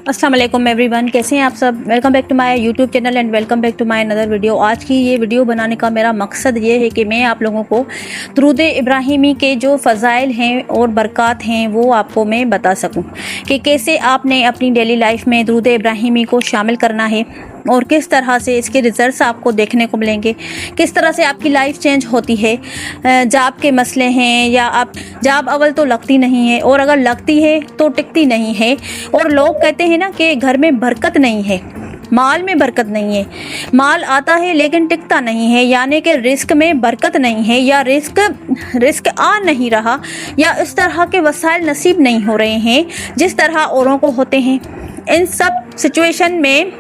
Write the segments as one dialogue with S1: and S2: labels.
S1: अस्सलाम वालेकुम एवरीवन, कैसे हैं आप सब। Welcome back to my YouTube channel and welcome back to my another video. आज की ये वीडियो बनाने का मेरा मकसद ये है कि मैं आप लोगों को दुरूद इब्राहिमी के जो फ़ज़ाइल हैं और बरक़ात हैं वो आपको मैं बता सकूं कि कैसे आपने अपनी डेली लाइफ में दुरूद इब्राहिमी को शामिल करना है और किस तरह से इसके रिज़ल्ट्स आपको देखने को मिलेंगे, किस तरह से आपकी लाइफ चेंज होती है। जाब के मसले हैं या आप जाब अव्वल तो लगती नहीं है और अगर लगती है तो टिकती नहीं है। और लोग कहते हैं ना कि घर में बरकत नहीं है, माल में बरकत नहीं है, माल आता है लेकिन टिकता नहीं है, यानी कि रिस्क में बरकत नहीं है या रिस्क आ नहीं रहा या इस तरह के वसाइल नसीब नहीं हो रहे हैं जिस तरह औरों को होते हैं। इन सब सिचुएशन में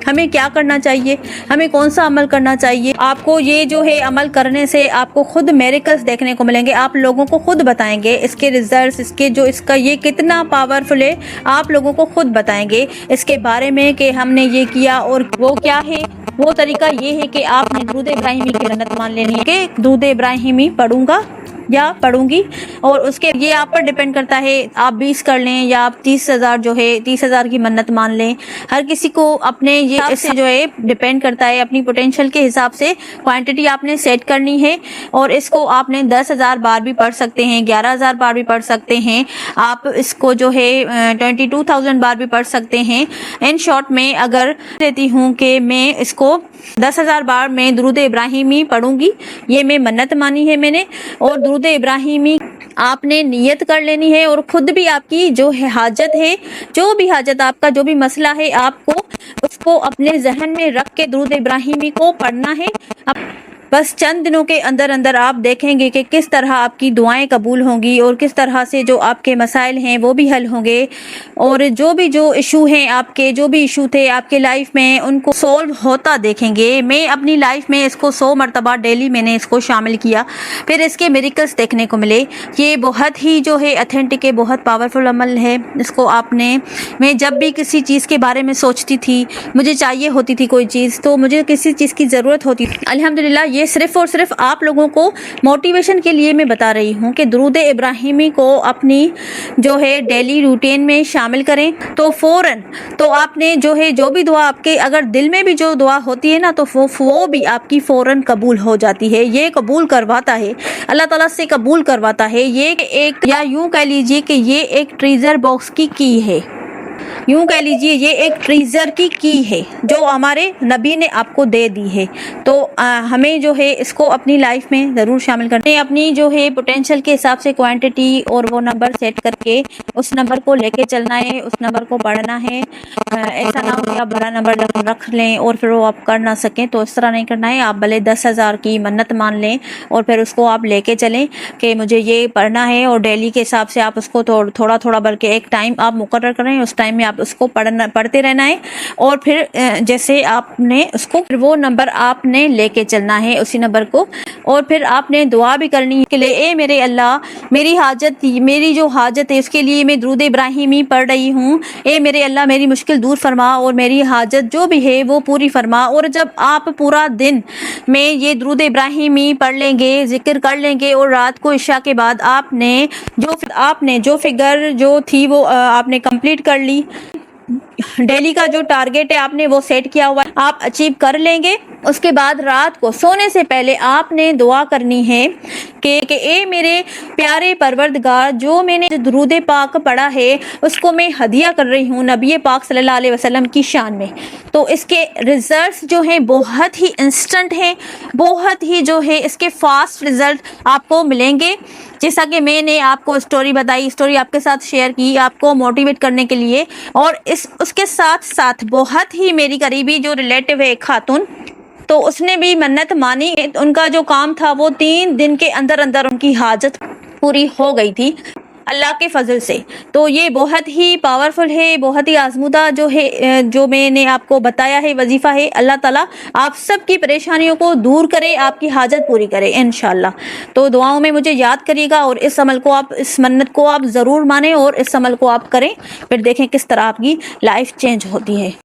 S1: हमें क्या करना चाहिए, हमें कौन सा अमल करना चाहिए। आपको ये जो है अमल करने से आपको खुद मेरिकल्स देखने को मिलेंगे, आप लोगों को खुद बताएंगे इसके रिजल्ट्स, इसका ये कितना पावरफुल है, आप लोगों को खुद बताएंगे इसके बारे में कि हमने ये किया और वो क्या है। वो तरीका ये है कि आपने दुरूद इब्राहिमी की मन्नत मान लेनी है कि दुरूद इब्राहिमी पढ़ूंगा या पढ़ूंगी, और उसके ये आप पर डिपेंड करता है, आप 20 कर लें या आप 30,000 जो है 30,000 की मन्नत मान लें। हर किसी को अपने ये इससे जो है डिपेंड करता है, अपनी पोटेंशियल के हिसाब से क्वांटिटी आपने सेट करनी है। और इसको आपने 10,000 बार भी पढ़ सकते हैं, 11,000 बार भी पढ़ सकते हैं, आप इसको जो है 22,000 बार भी पढ़ सकते हैं। इन शॉर्ट में अगर देती हूँ कि मैं इसको 10,000 बार मैं दुरूद इब्राहिमी पढ़ूंगी, ये मैं मन्नत मानी है मैंने। और दुरूद इब्राहिमी आपने नियत कर लेनी है और खुद भी आपकी जो है हाजत है, जो भी हाजत आपका जो भी मसला है, आपको उसको अपने जहन में रख के दुरूद इब्राहिमी को पढ़ना है। बस चंद दिनों के अंदर अंदर आप देखेंगे कि किस तरह आपकी दुआएं कबूल होंगी और किस तरह से जो आपके मसाइल हैं वो भी हल होंगे और जो इशू हैं, आपके जो भी इशू थे आपके लाइफ में, उनको सॉल्व होता देखेंगे। मैं अपनी लाइफ में इसको 100 मरतबा डेली मैंने इसको शामिल किया, फिर इसके मिरेकल्स देखने को मिले। ये बहुत ही जो है ऑथेंटिक है, बहुत पावरफुल अमल है। इसको आपने, मैं जब भी किसी चीज़ के बारे में सोचती थी, मुझे चाहिए होती थी कोई चीज़, तो मुझे किसी चीज़ की ज़रूरत होती थी, अल्हम्दुलिल्लाह ये सिर्फ और सिर्फ आप लोगों को मोटिवेशन के लिए मैं बता रही हूँ कि दुरूद इब्राहिमी को अपनी जो है डेली रूटीन में शामिल करें तो फौरन, तो आपने जो है जो भी दुआ आपके अगर दिल में भी जो दुआ होती है ना, तो वो भी आपकी फौरन कबूल हो जाती है। ये कबूल करवाता है, अल्लाह ताला से कबूल करवाता है। ये एक, या यूँ कह लीजिए कि ये एक ट्रेजर बॉक्स की की है, यूँ कह लीजिए ये एक ट्रेजर की है जो हमारे नबी ने आपको दे दी है। तो हमें जो है इसको अपनी लाइफ में ज़रूर शामिल करना है। अपनी जो है पोटेंशियल के हिसाब से क्वांटिटी और वो नंबर सेट करके उस नंबर को लेके चलना है, उस नंबर को पढ़ना है। ऐसा ना हो कि आप बड़ा नंबर रख लें और फिर वो आप कर ना सकें, तो इस तरह नहीं करना है। आप भले 10,000 की मन्नत मान लें और फिर उसको आप लेके चलें कि मुझे ये पढ़ना है, और डेली के हिसाब से आप उसको थोड़ा थोड़ा बल्कि एक टाइम आप मुकर्रर करें, उस टाइम में आप उसको पढ़ते रहना है। और फिर जैसे आपने उसको, फिर वो नंबर आपने लेके चलना है उसी नंबर को। और फिर आपने दुआ भी करनी है कि ए मेरे अल्लाह, मेरी हाजत, मेरी जो हाजत है उसके लिए मैं दुरूद इब्राहिमी पढ़ रही हूँ। ए मेरे अल्लाह, मेरी मुश्किल दूर फरमा और मेरी हाजत जो भी है वो पूरी फरमा। और जब आप पूरा दिन में ये दुरूद इब्राहिमी पढ़ लेंगे, जिक्र कर लेंगे, और रात को इशा के बाद आपने जो फिगर जो थी वो आपने कंप्लीट कर ली, डेली का जो टारगेट है आपने वो सेट किया हुआ है, आप अचीव कर लेंगे। उसके बाद रात को सोने से पहले आपने दुआ करनी है कि ए मेरे प्यारे परवरदिगार, जो मैंने दुरूद पाक पढ़ा है उसको मैं हदिया कर रही हूँ नबी पाक सल्लल्लाहु अलैहि वसल्लम की शान में। तो इसके रिजल्ट्स जो हैं बहुत ही इंस्टेंट हैं, बहुत ही जो है इसके फास्ट रिजल्ट आपको मिलेंगे। जैसा कि मैंने आपको स्टोरी बताई, स्टोरी आपके साथ शेयर की आपको मोटिवेट करने के लिए, और उसके साथ साथ बहुत ही मेरी करीबी जो रिलेटिव है एक खातून, तो उसने भी मन्नत मानी। उनका जो काम था वो 3 दिन के अंदर अंदर उनकी हाजत पूरी हो गई थी अल्लाह के फजल से। तो ये बहुत ही पावरफुल है, बहुत ही आजमूदा जो है, जो मैंने आपको बताया है वजीफ़ा है। अल्लाह ताला आप सब की परेशानियों को दूर करे, आपकी हाजत पूरी करे इंशाल्लाह। तो दुआओं में मुझे याद करिएगा और इस अमल को आप, इस मन्नत को आप ज़रूर माने और इस अमल को आप करें, फिर देखें किस तरह आपकी लाइफ चेंज होती है।